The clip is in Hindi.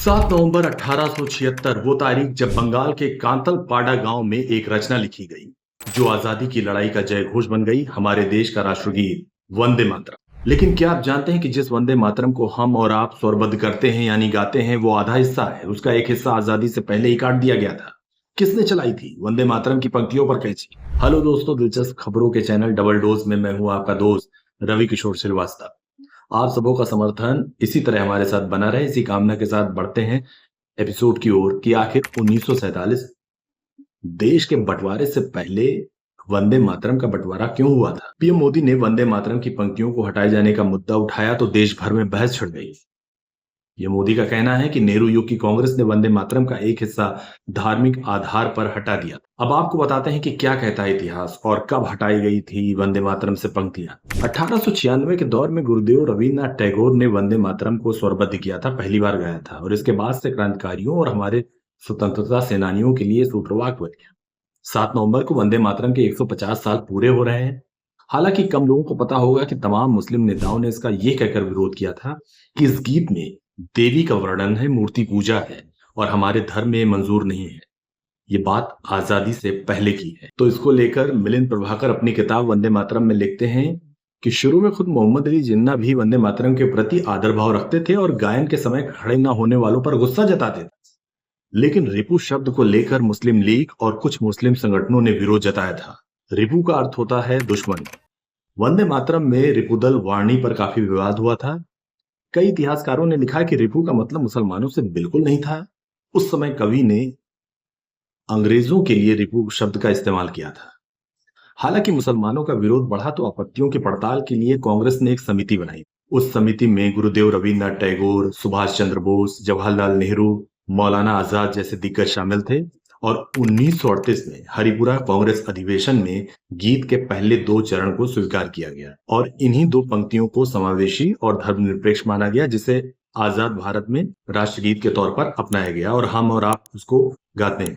7 नवंबर 1876 वो तारीख जब बंगाल के कांतलपाड़ा गांव में एक रचना लिखी गई जो आजादी की लड़ाई का जय घोष बन गई, हमारे देश का राष्ट्रगीत वंदे मातरम। लेकिन क्या आप जानते हैं कि जिस वंदे मातरम को हम और आप स्वरबद्ध करते हैं यानी गाते हैं, वो आधा हिस्सा है, उसका एक हिस्सा आजादी से पहले ही काट दिया गया था। किसने चलाई थी वंदे मातरम की पंक्तियों पर कैची? हेलो दोस्तों, दिलचस्प खबरों के चैनल डबल डोज में मैं हूं आपका दोस्त रवि किशोर श्रीवास्तव। आप सबों का समर्थन इसी तरह हमारे साथ बना रहे, इसी कामना के साथ बढ़ते हैं एपिसोड की ओर कि आखिर 1947 देश के बंटवारे से पहले वंदे मातरम का बंटवारा क्यों हुआ था। पीएम मोदी ने वंदे मातरम की पंक्तियों को हटाए जाने का मुद्दा उठाया तो देश भर में बहस छिड़ गई। ये मोदी का कहना है कि नेहरू युग की कांग्रेस ने वंदे मातरम का एक हिस्सा धार्मिक आधार पर हटा दिया। अब आपको बताते हैं कि क्या कहता है इतिहास और कब हटाई गई थी वंदे मातरम से पंक्तियां। 1896 के दौर में गुरुदेव रविन्द्रनाथ टैगोर ने वंदे मातरम को स्वरबद्ध किया था, पहली बार गाया था, और इसके बाद से क्रांतिकारियों और हमारे स्वतंत्रता सेनानियों के लिए सूत्रवाक बन गया। 7 नवंबर को वंदे मातरम के 150 साल पूरे हो रहे हैं। हालांकि कम लोगों को पता होगा कि तमाम मुस्लिम नेताओं ने इसका यह कहकर विरोध किया था कि इस गीत में देवी का वर्णन है, मूर्ति पूजा है और हमारे धर्म में मंजूर नहीं है। ये बात आजादी से पहले की है। तो इसको लेकर मिलिंद प्रभाकर अपनी किताब वंदे मातरम में लिखते हैं कि शुरू में खुद मोहम्मद अली जिन्ना भी वंदे मातरम के प्रति आदर भाव रखते थे और गायन के समय खड़े न होने वालों पर गुस्सा जताते थे। लेकिन रिपु शब्द को लेकर मुस्लिम लीग और कुछ मुस्लिम संगठनों ने विरोध जताया था। रिपु का अर्थ होता है दुश्मन। वंदे मातरम में रिपुदल वाणी पर काफी विवाद हुआ था। कई इतिहासकारों ने लिखा कि रिपु का मतलब मुसलमानों से बिल्कुल नहीं था। उस समय कवि ने अंग्रेजों के लिए रिपु शब्द का इस्तेमाल किया था। हालांकि मुसलमानों का विरोध बढ़ा तो आपत्तियों की पड़ताल के लिए कांग्रेस ने एक समिति बनाई। उस समिति में गुरुदेव रविन्द्रनाथ टैगोर, सुभाष चंद्र बोस, जवाहरलाल नेहरू, मौलाना आजाद जैसे दिग्गज शामिल थे और 1938 में हरिपुरा कांग्रेस अधिवेशन में गीत के पहले 2 चरण को स्वीकार किया गया और इन्हीं 2 पंक्तियों को समावेशी और धर्मनिरपेक्ष माना गया, जिसे आजाद भारत में राष्ट्रगीत के तौर पर अपनाया गया और हम और आप उसको गाते हैं।